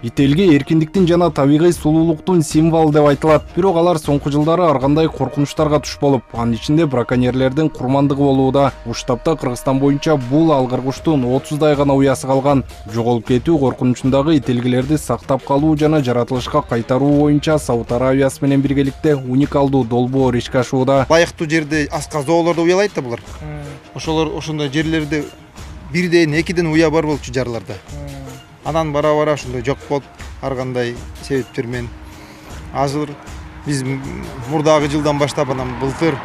Ителге эркиндиктин жана табигый сулуулуктун символу деп айтылат. Бирок алар соңку жылдары ар кандай коркунучтарга туш болуп, анын ичинде браконьерлердин курмандыгы болууда. Уштапта Кыргызстан боюнча бул алгыр куштун 30дай гана уясы калган. Жоголуп кетүү коркунучундагы ителгилерди сактап калуу жана жаратылышка кайтаруу боюнча Сауд Аравиясы менен биргеликте уникалдуу долбоор ишке ашууда. Байыктуу жерде аска зоолордо уялайт да булар. Ошолор ошондой жерлерде бирден, экиден уя бар болчу жарларда. Анан бара ошондой жок болуп, ар кандай себептер менен азыр биз мурдагы жылдан баштап анан былтыр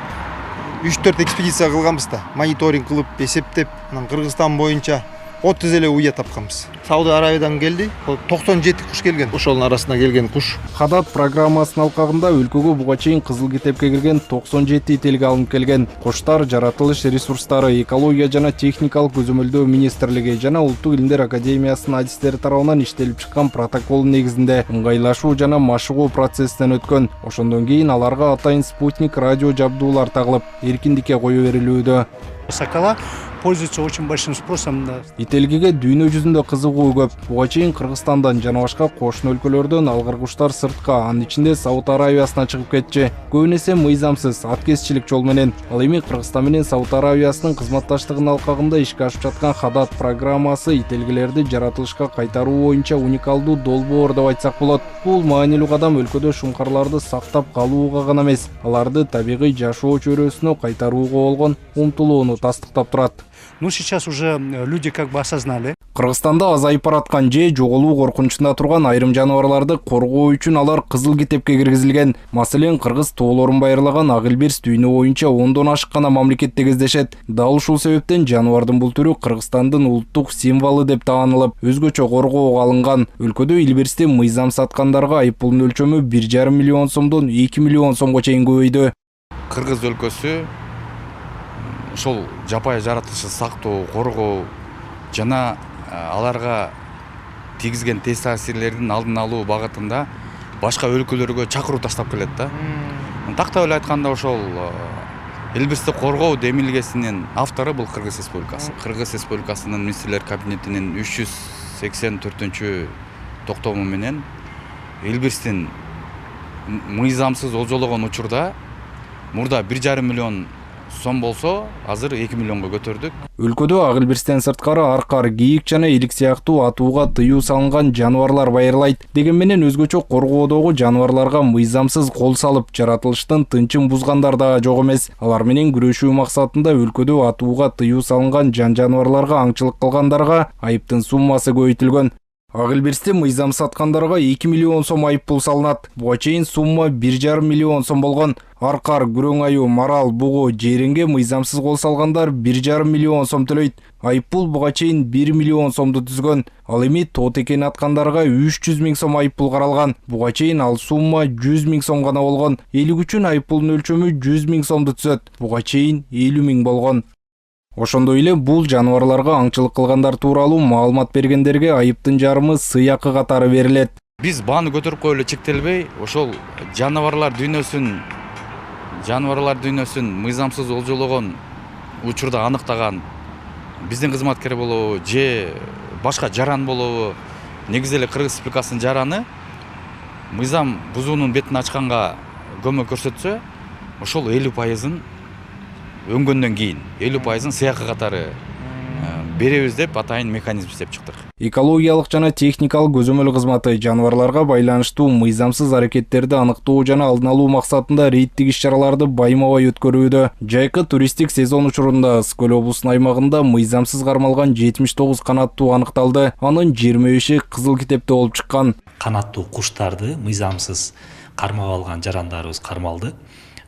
3-4 экспедиция кылганбыз да, мониторинг кылып, эсептеп, анан Кыргызстан боюнча 30 эле уя тапканбыз. Сауд Аравиядан келди, 97 куш келген. Ошонун арасына келген куш. Хадат программасынын алкагында өлкөгө буга чейин кызыл китепке кирген 97 ителге алынып келген. Куштар жаратылыш ресурстары, экология жана техникалык көзөмөлдөө министрлиги жана Улуттук илимдер академиясынын адистери тарабынан иштелип чыккан протокол негизинде ыңгайлашуу жана машыгуу процесстен өткөн. Ошондон кийин аларга атайын спутник радио жабдуулар тагылып, эркиндикке кое берилүүдө. Сокола пользуются очень большим спросом. Ителгеге дүйнө жүзүндө кызыгуу көп. Буга чейин Кыргызстандан жана башка кошуна өлкөлөрдөн алгыр куштар сыртка, анын ичинде Сауд Аравиясына чыгып кетчү. Көбүн эсе мыйзамсыз, аткезчилик жол менен. Ал эми Кыргызстан менен Сауд Аравиясынын кызматташтыгынын алкагында ишке ашып жаткан Хадат программасы ителгилерди жаратылышка кайтаруу боюнча уникалдуу долбоор деп айтсак болот. Бул маанилүү кадам өлкөдө шумкарларды сактап калууга гана эмес, аларды табигый жашоо чөйрөсүнө кайтарууга болгон умтулууну тастыктап турат. Ну, сейчас уже люди как бы осознали. Кыргызстанда азайып бараткан же жоголуу коркунучунда турган айрым жаныбарларды коргоо үчүн алар кызыл китепке киргизилген. Маселен, кыргыз тоолорун байырлаган ак илбирс дүйнө боюнча 10дон ашык гана мамлекетте кездешет. Дал ушул себептен жаныбардын бул түрү Кыргызстандын улуттук символу деп таанылып, өзгөчө коргоого алынган. Өлкөдө илбирсти мыйзам саткандарга айыппулдун өлчөмү 1,5 миллион сомдон 2 миллион сомго чейин көбөйдү. Кыргыз өлкөсү ошол жапайы жаратылышты сактоо, коргоо жана аларга тийгизген тез таасирлердин алдын алуу багытында башка өлкөлөргө чакыруу таштап келет да. Тактап эле айтканда ошол илбирсти коргоо демилгесинин автору бул Кыргыз Республикасы. Кыргыз Республикасынын министрлер кабинетинин 384 токтому менен илбирстин мыйзамсыз олжологон учурда мурда 1,5 миллион сом болсо, азыр 2 миллионго көтөрдүк. Өлкөдө ак илбирстен сырткары аркар, кийик жана илик сыяктуу атууга тыюу салынган жаныбарлар байырлайт. Деген менен өзгөчө коргоодогу жаныбарларга мыйзамсыз кол салып, жаратылыштын тынчын бузгандар да жок эмес. Алар менен күрөшүү максатында өлкөдө атууга тыюу салынган жаныбарларга аңчылык кылгандарга айыптын суммасы көбөйтүлгөн. Ак илбирсти мыйзам саткандарга 2 миллион сом айыппул салынат. Буга чейин сумма 1,5 миллион сом болгон. Аркар, күрөң аю, марал, бугу, жеринге мыйзамсыз кол салгандар 1,5 миллион сом төлөйт. Айыппул буга чейин 1 миллион сомду түзгөн. Ал эми тоот экени аткандарга 300 миң сом айыппул каралган. Буга чейин ал сумма 100 миң сом гана болгон. Элик үчүн айыппулдун өлчөмү 100 миң сомду түзөт. Буга чейин 50 миң болгон. Ошондой эле бул жаныбарларга аңчылык кылгандар тууралуу маалымат бергендерге айыптын жарымы сыйакы катары берилет. Биз бааны көтөрүп коюп эле чектелбей, ошол жаныбарлар дүйнөсүн мыйзамсыз олжологон учурда аныктаган биздин кызматкер болобу же башка жаран болобу, негизи эле Кыргыз Республикасынын жараны мыйзам бузуунун бетин ачканга көмөк көрсөтсө, ошол 50%-ын өңгөндөн кийин 50%-ын сыйакы катары беребиз деп атайын механизм иштеп чыктык. Экологиялык жана техникалык көзөмөл кызматы жаныбарларга байланыштуу мыйзамсыз аракеттерди аныктоо жана алдын алуу максатында рейдтик иш-чараларды байма-бай өткөрүүдө. Жайкы туристтик сезон учурунда Ысык Көл облусунун аймагында мыйзамсыз кармалган 79 канаттуу аныкталды. Анын 25-и кызыл китепте болуп чыккан. Канаттуу куштарды мыйзамсыз кармап алган жарандарыбыз кармалды.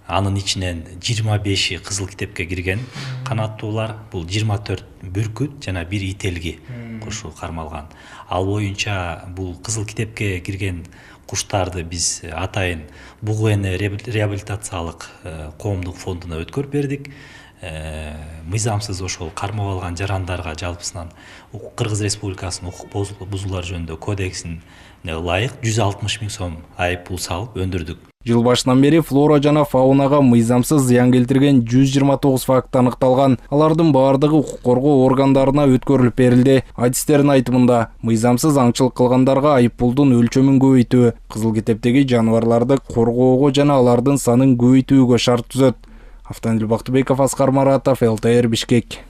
Анын ичинен 25-и кызыл китепке кирген канаттуулар, бул 24 бүркүт жана 1 ителги кушу кармалган. Ал боюнча бул кызыл китепке кирген куштарды биз атайын бугу эне реабилитациялык коомдук фондуна өткөрүп бердик. Мыйзамсыз ошол кармап алган жарандарга жалпысынан Кыргыз Республикасынын укук бузуулар жөнүндө кодексине ылайык 160 миң сом айыппул салып өндүрдүк. Жыл башынан бери флора жана фаунага мыйзамсыз зыян келтирген 129 факт аныкталган. Алардын баардыгы укук коргоо органдарына өткөрүлүп берилди. Адистердин айтымында, мыйзамсыз аңчылык кылгандарга айыппулдун өлчөмүн көбөйтүү, кызыл китептеги жаныбарларды коргоого жана алардын санын көбөйтүүгө шарт түзөт. Автандил Бактыбеков, Аскар Маратов, ЛТР Бишкек.